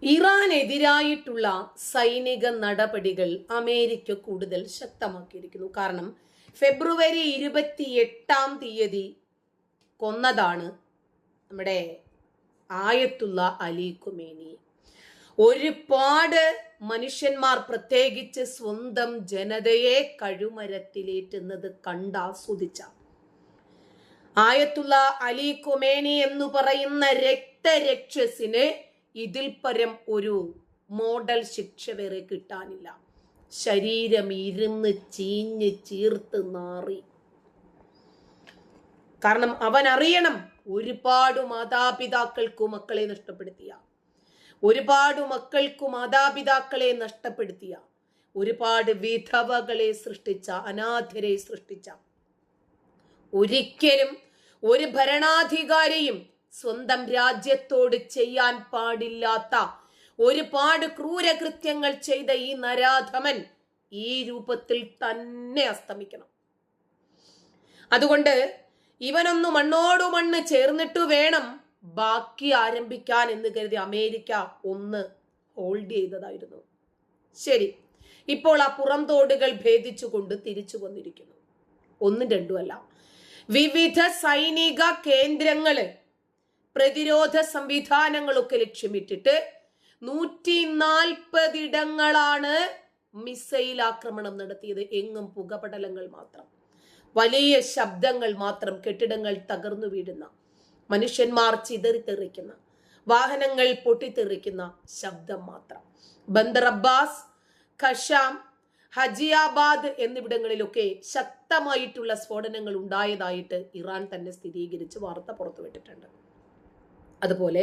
ഇറാനെതിരായിട്ടുള്ള സൈനിക നടപടികൾ അമേരിക്ക കൂടുതൽ ശക്തമാക്കിയിരിക്കുന്നു. കാരണം ഫെബ്രുവരി 28 കൊന്നതാണ് നമ്മുടെ ആയത്തുള്ള അലി ഖുമേനി. ഒരുപാട് മനുഷ്യന്മാർ, പ്രത്യേകിച്ച് സ്വന്തം ജനതയെ കഴുമരത്തിലേറ്റുന്നത് കണ്ടാസ്വദിച്ച ആയത്തുള്ള അലി ഖുമേനി എന്ന് പറയുന്ന രക്തരക്ഷസിന് ഇതിൽ പരം ഒരു മോഡൽ ശിക്ഷ വേറെ കിട്ടാനില്ല. ശരീരം ഇരുന്ന് ചീഞ്ഞ് ചീർത്ത് നാറി. കാരണം അവൻ അറിയണം, ഒരുപാട് മാതാപിതാക്കൾക്കു മക്കളെ നഷ്ടപ്പെടുത്തിയ, ഒരുപാട് മക്കൾക്കു മാതാപിതാക്കളെ നഷ്ടപ്പെടുത്തിയ, ഒരുപാട് വിധവകളെ സൃഷ്ടിച്ച, അനാഥരെ സൃഷ്ടിച്ച, ഒരിക്കലും ഒരു ഭരണാധികാരിയും സ്വന്തം രാജ്യത്തോട് ചെയ്യാൻ പാടില്ലാത്ത ഒരുപാട് ക്രൂരകൃത്യങ്ങൾ ചെയ്ത ഈ നരാധമൻ ഈ രൂപത്തിൽ തന്നെ അസ്തമിക്കണം. അതുകൊണ്ട് ഇവനൊന്ന് മണ്ണോടു മണ്ണ് ചേർന്നിട്ട് വേണം ബാക്കി ആരംഭിക്കാൻ എന്ന് കരുതി അമേരിക്ക ഒന്ന് ഹോൾഡ് ചെയ്തതായിരുന്നു. ശരി, ഇപ്പോൾ ആ പുറംതോടുകൾ ഭേദിച്ചുകൊണ്ട് തിരിച്ചു വന്നിരിക്കുന്നു. ഒന്നും രണ്ടുമല്ല, വിവിധ സൈനിക കേന്ദ്രങ്ങള്, പ്രതിരോധ സംവിധാനങ്ങളൊക്കെ ലക്ഷ്യമിട്ടിട്ട് 140 ഇടങ്ങളാണ് മിസൈൽ ആക്രമണം നടത്തിയത്. എങ്ങും പുകപടലങ്ങൾ മാത്രം, വലിയ ശബ്ദങ്ങൾ മാത്രം, കെട്ടിടങ്ങൾ തകർന്നു വീഴുന്ന, മനുഷ്യന്മാർ ചിതറിത്തെറിക്കുന്ന, വാഹനങ്ങൾ പൊട്ടിത്തെറിക്കുന്ന ശബ്ദം മാത്രം. ബന്ദർ അബ്ബാസ്, ഖഷാം, ഹജിയാബാദ് എന്നിവിടങ്ങളിലൊക്കെ ശക്തമായിട്ടുള്ള സ്ഫോടനങ്ങൾ ഉണ്ടായതായിട്ട് ഇറാൻ തന്നെ സ്ഥിരീകരിച്ച് വാർത്ത പുറത്തുവിട്ടിട്ടുണ്ട്. അതുപോലെ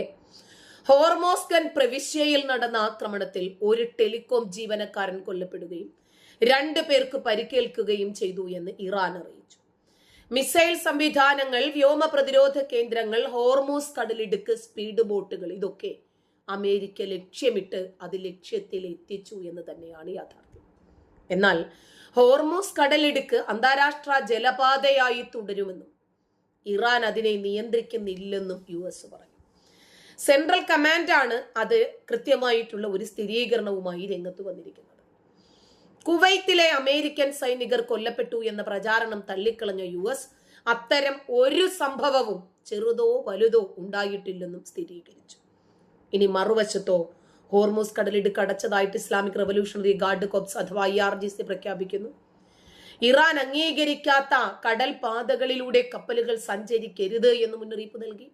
ഹോർമോസ്ഗൻ പ്രവിശ്യയിൽ നടന്ന ആക്രമണത്തിൽ ഒരു ടെലികോം ജീവനക്കാരൻ കൊല്ലപ്പെടുകയും 2 പേർക്ക് പരിക്കേൽക്കുകയും ചെയ്തു എന്ന് ഇറാൻ അറിയിച്ചു. മിസൈൽ സംവിധാനങ്ങൾ, വ്യോമ പ്രതിരോധ കേന്ദ്രങ്ങൾ, ഹോർമൂസ് കടലിടുക്ക്, സ്പീഡ് ബോട്ടുകൾ, ഇതൊക്കെ അമേരിക്ക ലക്ഷ്യമിട്ട് അത് ലക്ഷ്യത്തിൽ എത്തിച്ചു എന്ന് തന്നെയാണ് യാഥാർത്ഥ്യം. എന്നാൽ ഹോർമൂസ് കടലിടുക്ക് അന്താരാഷ്ട്ര ജലപാതയായി തുടരുമെന്നും ഇറാൻ അതിനെ നിയന്ത്രിക്കുന്നില്ലെന്നും US പറഞ്ഞു. സെൻട്രൽ കമാൻഡാണ് അത് കൃത്യമായിട്ടുള്ള ഒരു സ്ഥിരീകരണവുമായി രംഗത്ത് വന്നിരിക്കുന്നത്. കുവൈത്തിലെ അമേരിക്കൻ സൈനികർ കൊല്ലപ്പെട്ടു എന്ന പ്രചാരണം തള്ളിക്കളഞ്ഞ US അത്തരം ഒരു സംഭവവും ചെറുതോ വലുതോ ഉണ്ടായിട്ടില്ലെന്നും സ്ഥിരീകരിച്ചു. ഇനി മറുവശത്തോ ഹോർമൂസ് കടലിടുക്ക് അടച്ചതായിട്ട് ഇസ്ലാമിക് റവല്യൂഷണറി ഗാർഡ് കോപ്സ് അഥവാ IRGC പ്രഖ്യാപിക്കുന്നു. ഇറാൻ അംഗീകരിക്കാത്ത കടൽ പാതകളിലൂടെ കപ്പലുകൾ സഞ്ചരിക്കരുത് എന്ന് മുന്നറിയിപ്പ് നൽകി.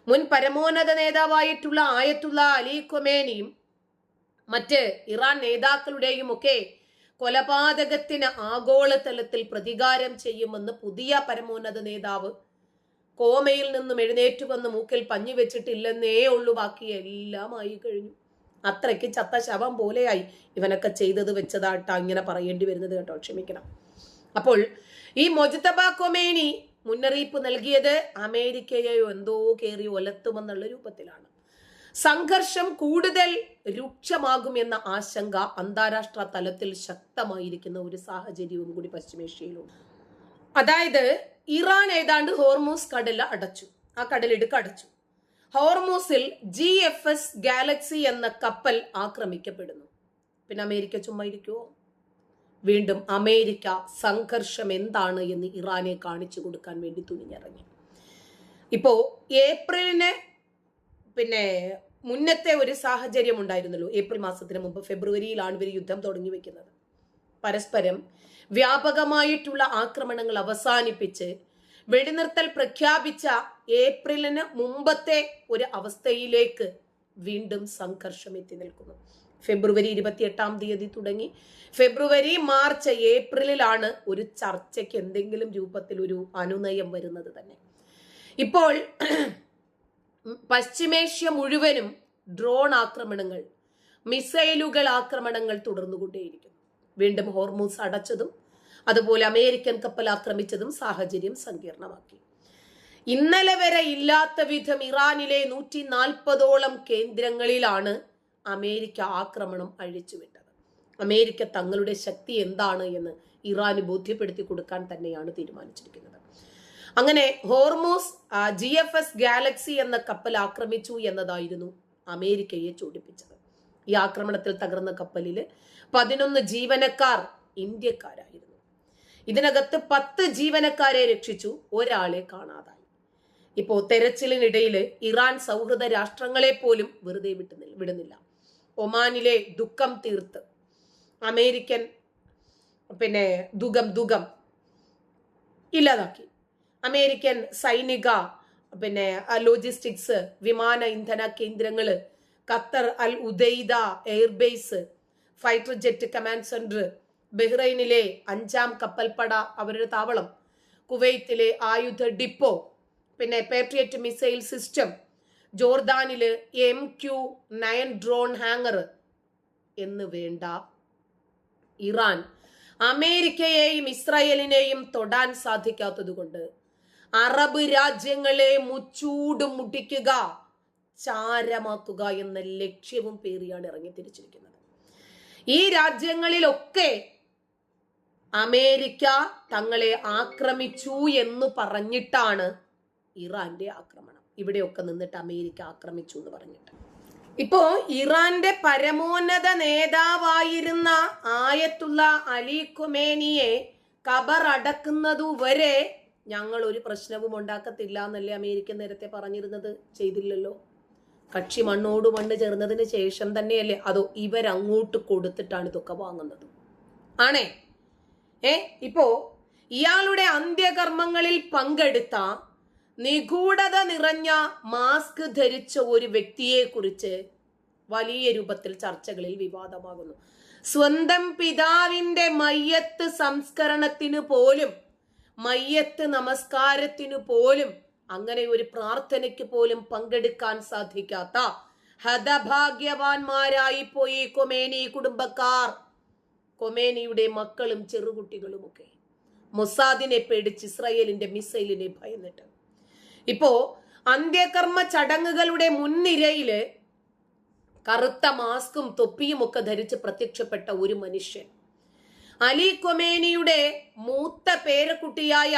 മുൻ പരമോന്നത നേതാവായിട്ടുള്ള ആയത്തുള്ള അലി ഖുമേനിയും മറ്റ് ഇറാൻ നേതാക്കളുടെയും ഒക്കെ കൊലപാതകത്തിന് ആഗോളതലത്തിൽ പ്രതികാരം ചെയ്യുമെന്ന് പുതിയ പരമോന്നത നേതാവ് കോമയിൽ നിന്നും എഴുന്നേറ്റ് വന്ന് മൂക്കിൽ പഞ്ഞു വെച്ചിട്ടില്ലെന്നേ ഉള്ളൂ, ബാക്കി എല്ലാം ആയി കഴിഞ്ഞു. അത്രയ്ക്ക് ചത്ത ശവം പോലെയായി ഇവനൊക്കെ ചെയ്തത് വെച്ചതായിട്ടാ ഇങ്ങനെ പറയേണ്ടി വരുന്നത് കേട്ടോ, ക്ഷമിക്കണം. അപ്പോൾ ഈ മൊജ്തബ ഖൊമേനി മുന്നറിയിപ്പ് നൽകിയത് അമേരിക്കയെ എന്തോ കയറി ഒലത്തുമെന്നുള്ള രൂപത്തിലാണ്. സംഘർഷം കൂടുതൽ രൂക്ഷമാകുമെന്ന ആശങ്ക അന്താരാഷ്ട്ര തലത്തിൽ ശക്തമായിരിക്കുന്ന ഒരു സാഹചര്യവും കൂടി പശ്ചിമേഷ്യയിലുണ്ട്. അതായത് ഇറാൻ ഏതാണ്ട് ഹോർമൂസ് കടൽ അടച്ചു, ആ കടലിടുക്ക് അടച്ചു. ഹോർമൂസിൽ GFS ഗാലക്സി എന്ന കപ്പൽ ആക്രമിക്കപ്പെടുന്നു. പിന്നെ അമേരിക്ക ചുമ്മാ ഇരിക്കുവോ? വീണ്ടും അമേരിക്ക സംഘർഷം എന്താണ് എന്ന് ഇറാനെ കാണിച്ചു കൊടുക്കാൻ വേണ്ടി തുനിഞ്ഞിറങ്ങി. ഇപ്പോ ഏപ്രിലിന് മുന്നത്തെ ഒരു സാഹചര്യം ഉണ്ടായിരുന്നല്ലോ. ഏപ്രിൽ മാസത്തിന് മുമ്പ് ഫെബ്രുവരിയിലാണ് ഇവർ യുദ്ധം തുടങ്ങി വെക്കുന്നത്. പരസ്പരം വ്യാപകമായിട്ടുള്ള ആക്രമണങ്ങൾ അവസാനിപ്പിച്ച് വെടിനിർത്തൽ പ്രഖ്യാപിച്ച ഏപ്രിലിന് മുമ്പത്തെ ഒരു അവസ്ഥയിലേക്ക് വീണ്ടും സംഘർഷം എത്തി നിൽക്കുന്നു. ഫെബ്രുവരി 28 തുടങ്ങി ഫെബ്രുവരി, മാർച്ച്, ഏപ്രിലിലാണ് ഒരു ചർച്ചയ്ക്ക് എന്തെങ്കിലും രൂപത്തിൽ ഒരു അനുനയം വരുന്നത് തന്നെ. ഇപ്പോൾ പശ്ചിമേഷ്യ മുഴുവനും ഡ്രോൺ ആക്രമണങ്ങൾ, മിസൈലുകൾ ആക്രമണങ്ങൾ തുടർന്നുകൊണ്ടേയിരിക്കുന്നു. വീണ്ടും ഹോർമൂസ് അടച്ചതും അതുപോലെ അമേരിക്കൻ കപ്പൽ ആക്രമിച്ചതും സാഹചര്യം സങ്കീർണമാക്കി. ഇന്നലെ വരെ ഇല്ലാത്ത വിധം ഇറാനിലെ 140ഓളം കേന്ദ്രങ്ങളിലാണ് അമേരിക്ക ആക്രമണം അഴിച്ചുവിട്ടത്. അമേരിക്ക തങ്ങളുടെ ശക്തി എന്താണ് എന്ന് ഇറാന് ബോധ്യപ്പെടുത്തി കൊടുക്കാൻ തന്നെയാണ് തീരുമാനിച്ചിരിക്കുന്നത്. അങ്ങനെ ഹോർമൂസ് GFS ഗാലക്സി എന്ന കപ്പൽ ആക്രമിച്ചു എന്നതായിരുന്നു അമേരിക്കയെ ചൂടിപ്പിച്ചത്. ഈ ആക്രമണത്തിൽ തകർന്ന കപ്പലിൽ 11 ജീവനക്കാർ ഇന്ത്യക്കാരായിരുന്നു. ഇതിനകത്ത് 10 ജീവനക്കാരെ രക്ഷിച്ചു, ഒരാളെ കാണാതായി. ഇപ്പോ തെരച്ചിലിനിടയിൽ ഇറാൻ സൗഹൃദ രാഷ്ട്രങ്ങളെ പോലും വെറുതെ വിടുന്നില്ല. ഒമാനിലെ ദുഃഖം തീർത്ത് അമേരിക്കൻ ദുഃഖം ഇല്ലാതാക്കി. അമേരിക്കൻ സൈനിക ലോജിസ്റ്റിക്സ്, വിമാന ഇന്ധന കേന്ദ്രങ്ങള്, Qatar Al Udeid airbase, fighter jet command centre, ബഹ്റൈനിലെ 5ാം കപ്പൽപ്പട അവരുടെ താവളം, കുവൈത്തിലെ ആയുധ ഡിപ്പോ, പേട്രിയറ്റ് മിസൈൽ സിസ്റ്റം, ജോർദാനില് MQ-9 ഡ്രോൺ ഹാങ്ങർ എന്ന് വേണ്ട ഇറാൻ അമേരിക്കയെയും ഇസ്രായേലിനെയും തൊടാൻ സാധിക്കാത്തതുകൊണ്ട് അറബ് രാജ്യങ്ങളെ മുച്ചൂട് മുട്ടിക്കുക, ചാരമാക്കുക എന്ന ലക്ഷ്യവും പേറിയാണ് ഇറങ്ങി തിരിച്ചിരിക്കുന്നത്. ഈ രാജ്യങ്ങളിലൊക്കെ അമേരിക്ക തങ്ങളെ ആക്രമിച്ചു എന്ന് പറഞ്ഞിട്ടാണ് ഇറാന്റെ ആക്രമണം. ഇവിടെയൊക്കെ നിന്നിട്ട് അമേരിക്ക ആക്രമിച്ചു എന്ന് പറഞ്ഞിട്ട്. ഇപ്പോ ഇറാന്റെ പരമോന്നത നേതാവായിരുന്ന ആയത്തുള്ള അലി ഖൊമേനിയെ ഖബർ അടക്കുന്നതുവരെ ഞങ്ങൾ ഒരു പ്രശ്നവും ഉണ്ടാക്കത്തില്ല എന്നല്ലേ അമേരിക്ക നേരത്തെ പറഞ്ഞിരുന്നത്? ചെയ്തില്ലല്ലോ. കക്ഷി മണ്ണോട് മണ്ണ് ചേർന്നതിന് ശേഷം തന്നെയല്ലേ? അതോ ഇവരങ്ങോട്ട് കൊടുത്തിട്ടാണ് ഇതൊക്കെ വാങ്ങുന്നത്? ആണേ ഇപ്പോ ഇയാളുടെ അന്ത്യകർമ്മങ്ങളിൽ പങ്കെടുത്ത നിഗൂഢത നിറഞ്ഞ മാസ്ക് ധരിച്ച ഒരു വ്യക്തിയെ കുറിച്ച് വലിയ രൂപത്തിൽ ചർച്ചകളിൽ വിവാദമാകുന്നു. സ്വന്തം പിതാവിന്റെ മയ്യത്ത് സംസ്കരണത്തിന് പോലും, മയ്യത്ത് നമസ്കാരത്തിനു പോലും, അങ്ങനെ ഒരു പ്രാർത്ഥനയ്ക്ക് പോലും പങ്കെടുക്കാൻ സാധിക്കാത്ത ഹതഭാഗ്യവാന്മാരായി പോയി ഖൊമേനി കുടുംബക്കാർ. ഖൊമേനിയുടെ മക്കളും ചെറുകുട്ടികളുമൊക്കെ മൊസാദിനെ പേടിച്ച് ഇസ്രായേലിന്റെ മിസൈലിനെ ഭയന്നിട്ട്. ഇപ്പോ അന്ത്യകർമ്മ ചടങ്ങുകളുടെ മുൻനിരയില് കറുത്ത മാസ്കും തൊപ്പിയും ഒക്കെ ധരിച്ച് പ്രത്യക്ഷപ്പെട്ട ഒരു മനുഷ്യൻ അലി ഖൊമേനിയുടെ മൂത്ത പേരക്കുട്ടിയായ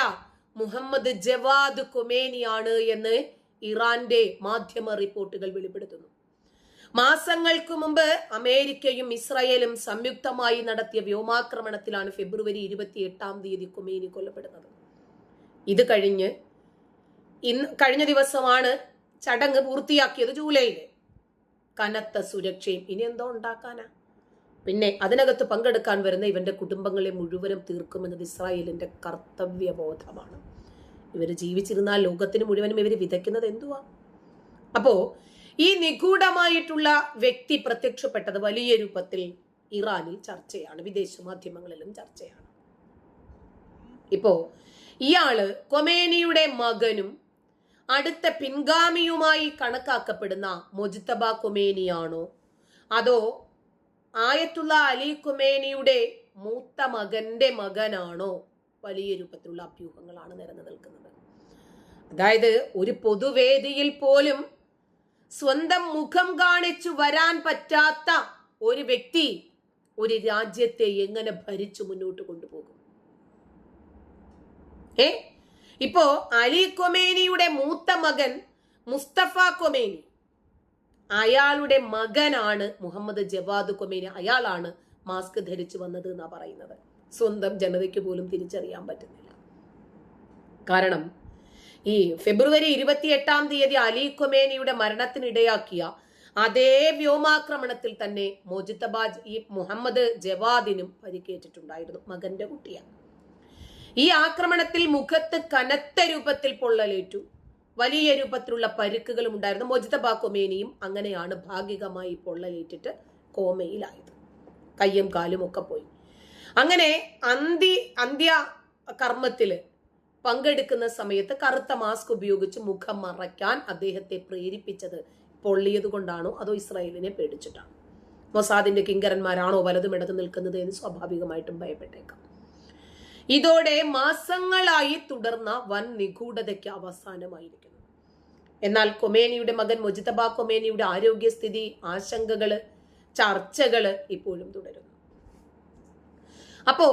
മുഹമ്മദ് ജവാദ് ഖൊമേനിയാണ് എന്ന് ഇറാന്റെ മാധ്യമ റിപ്പോർട്ടുകൾ വെളിപ്പെടുത്തുന്നു. മാസങ്ങൾക്ക് മുമ്പ് അമേരിക്കയും ഇസ്രായേലും സംയുക്തമായി നടത്തിയ വ്യോമാക്രമണത്തിലാണ് ഫെബ്രുവരി 28 ഖൊമേനി കൊല്ലപ്പെടുന്നത്. ഇത് കഴിഞ്ഞ ദിവസമാണ് ചടങ്ങ് പൂർത്തിയാക്കിയത്. ജൂലൈയില് കനത്ത സുരക്ഷയും ഇനി എന്തോ ഉണ്ടാക്കാനാ? അതിനകത്ത് പങ്കെടുക്കാൻ വരുന്ന ഇവന്റെ കുടുംബങ്ങളെ മുഴുവനും തീർക്കുമെന്നത് ഇസ്രായേലിന്റെ കർത്തവ്യബോധമാണ്. ഇവര് ജീവിച്ചിരുന്നാൽ ലോകത്തിന് മുഴുവനും ഇവര് വിതയ്ക്കുന്നത് എന്തുവാ? അപ്പോ ഈ നിഗൂഢമായിട്ടുള്ള വ്യക്തി പ്രത്യക്ഷപ്പെട്ടത് വലിയ രൂപത്തിൽ ഇറാനിൽ ചർച്ചയാണ്, വിദേശ മാധ്യമങ്ങളിലും ചർച്ചയാണ്. ഇപ്പോ ഇയാള് ഖൊമേനിയുടെ മകനും അടുത്ത പിൻഗാമിയുമായി കണക്കാക്കപ്പെടുന്ന മൊജ്തബ ഖൊമേനിയാണോ അതോ ആയത്തുള്ള അലി ഖൊമേനിയുടെ മൂത്ത മകന്റെ മകനാണോ? വലിയ രൂപത്തിലുള്ള അഭ്യൂഹങ്ങളാണ് നിരന്നു നിൽക്കുന്നത്. അതായത് ഒരു പൊതുവേദിയിൽ പോലും സ്വന്തം മുഖം കാണിച്ചു വരാൻ പറ്റാത്ത ഒരു വ്യക്തി ഒരു രാജ്യത്തെ എങ്ങനെ ഭരിച്ചു മുന്നോട്ട് കൊണ്ടുപോകും? ഇപ്പോ അലി ഖൊമേനിയുടെ മൂത്ത മകൻ മുസ്തഫ ഖൊമേനി, അയാളുടെ മകനാണ് മുഹമ്മദ് ജവാദ് ഖൊമേനി. അയാളാണ് മാസ്ക് ധരിച്ചു വന്നത് എന്നാ പറയുന്നത്. സ്വന്തം ജനതയ്ക്ക് പോലും തിരിച്ചറിയാൻ പറ്റുന്നില്ല. കാരണം ഈ ഫെബ്രുവരി 28 അലി ഖൊമേനിയുടെ മരണത്തിനിടയാക്കിയ അതേ വ്യോമാക്രമണത്തിൽ തന്നെ മുഹമ്മദ് ജവാദിനും പരിക്കേറ്റിട്ടുണ്ടായിരുന്നു, മകന്റെ കുട്ടിയാണ്. ഈ ആക്രമണത്തിൽ മുഖത്ത് കനത്ത രൂപത്തിൽ പൊള്ളലേറ്റു, വലിയ രൂപത്തിലുള്ള പരിക്കുകളും ഉണ്ടായിരുന്നു. മൊജ്തബ ഖൊമേനിയും അങ്ങനെയാണ് ഭാഗികമായി പൊള്ളലേറ്റിട്ട് കോമയിലായത്. കയ്യും കാലും ഒക്കെ പോയി. അങ്ങനെ അന്ത്യ കർമ്മത്തില് പങ്കെടുക്കുന്ന സമയത്ത് കറുത്ത മാസ്ക് ഉപയോഗിച്ച് മുഖം മറയ്ക്കാൻ അദ്ദേഹത്തെ പ്രേരിപ്പിച്ചത് പൊള്ളിയത് കൊണ്ടാണോ അതോ ഇസ്രായേലിനെ പേടിച്ചിട്ടാണോ? മൊസാദിന്റെ കിങ്കരന്മാരാണോ വലതും ഇടതും നിൽക്കുന്നത് എന്ന് സ്വാഭാവികമായിട്ടും ഭയപ്പെട്ടേക്കാം. ഇതോടെ മാസങ്ങളായി തുടർന്ന വൻ നിഗൂഢതയ്ക്ക് അവസാനമായിരിക്കുന്നു. എന്നാൽ ഖൊമേനിയുടെ മകൻ മൊജ്തബ ഖൊമേനിയുടെ ആരോഗ്യസ്ഥിതി, ആശങ്കകള്, ചർച്ചകള് ഇപ്പോഴും തുടരുന്നു. അപ്പോ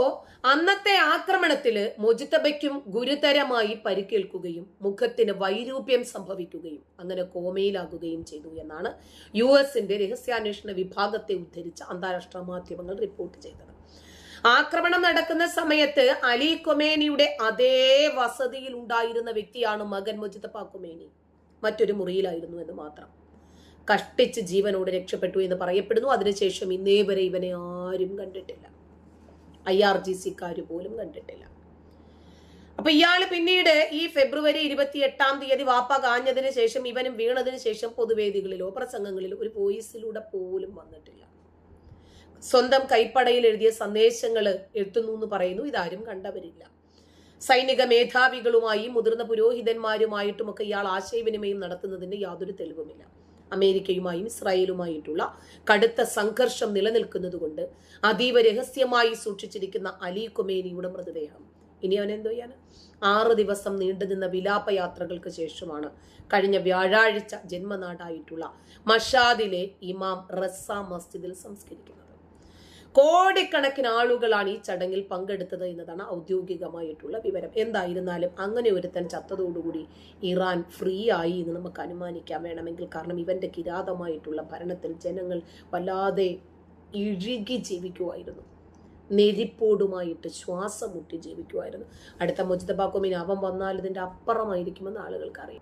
അന്നത്തെ ആക്രമണത്തില് മൊജിത്തബയ്ക്കും ഗുരുതരമായി പരിക്കേൽക്കുകയും മുഖത്തിന് വൈരൂപ്യം സംഭവിക്കുകയും അങ്ങനെ കോമയിലാകുകയും ചെയ്തു എന്നാണ് US രഹസ്യാന്വേഷണ വിഭാഗത്തെ ഉദ്ധരിച്ച അന്താരാഷ്ട്ര മാധ്യമങ്ങൾ റിപ്പോർട്ട് ചെയ്തത്. ആക്രമണം നടക്കുന്ന സമയത്ത് അലി ഖൊമേനിയുടെ അതേ വസതിയിൽ ഉണ്ടായിരുന്ന വ്യക്തിയാണ് മകൻ മുജ്തബ ഖൊമേനി. മറ്റൊരു മുറിയിലായിരുന്നു എന്ന് മാത്രം. കഷ്ടിച്ച് ജീവനോട് രക്ഷപ്പെട്ടു എന്ന് പറയപ്പെടുന്നു. അതിനുശേഷം ഇന്നേ വരെ ഇവനെ ആരും കണ്ടിട്ടില്ല. IRGC-ക്കാര് പോലും കണ്ടിട്ടില്ല. അപ്പൊ ഇയാള് പിന്നീട് ഈ ഫെബ്രുവരി 28 വാപ്പ കാഞ്ഞതിന് ശേഷം ഇവനും വീണതിന് ശേഷം പൊതുവേദികളിലോ പ്രസംഗങ്ങളിലോ ഒരു വോയിസിലൂടെ പോലും വന്നിട്ടില്ല. സ്വന്തം കൈപ്പടയിൽ എഴുതിയ സന്ദേശങ്ങൾ എത്തുന്നു എന്ന് പറയുന്നു. ഇതാരും കണ്ടവരില്ല. സൈനിക മേധാവികളുമായി മുതിർന്ന പുരോഹിതന്മാരുമായിട്ടുമൊക്കെ ഇയാൾ ആശയവിനിമയം നടത്തുന്നതിന്റെ യാതൊരു തെളിവുമില്ല. അമേരിക്കയുമായും ഇസ്രായേലുമായിട്ടുള്ള കടുത്ത സംഘർഷം നിലനിൽക്കുന്നത് കൊണ്ട് അതീവ രഹസ്യമായി സൂക്ഷിച്ചിരിക്കുന്ന അലി ഖൊമേനിയുടെ മൃതദേഹം ഇനി അവൻ എന്തോ ചെയ്യാൻ 6 ദിവസം നീണ്ടുനിന്ന വിലാപയാത്രകൾക്ക് ശേഷമാണ് കഴിഞ്ഞ വ്യാഴാഴ്ച ജന്മനാടായിട്ടുള്ള മഷാദിലെ ഇമാം റസ്സ മസ്ജിദിൽ സംസ്കരിക്കുന്നത്. കോടിക്കണക്കിന് ആളുകളാണ് ഈ ചടങ്ങിൽ പങ്കെടുത്തത് എന്നതാണ് ഔദ്യോഗികമായിട്ടുള്ള വിവരം. എന്തായിരുന്നാലും അങ്ങനെ ഒരുത്തൻ ചത്തതോടുകൂടി ഇറാൻ ഫ്രീ ആയി എന്ന് നമുക്ക് അനുമാനിക്കാൻ വേണമെങ്കിൽ. കാരണം ഇവന്റെ കിരാതമായിട്ടുള്ള ഭരണത്തിൽ ജനങ്ങൾ വല്ലാതെ ഇഴുകി ജീവിക്കുമായിരുന്നു. നെരിപ്പോടുമായിട്ട് ശ്വാസം മുട്ടി ജീവിക്കുമായിരുന്നു. അടുത്ത മുജ്തബ ഖൊമേനി അവൻ വന്നാൽ ഇതിന്റെ അപ്പുറമായിരിക്കുമെന്ന് ആളുകൾക്ക് അറിയാം.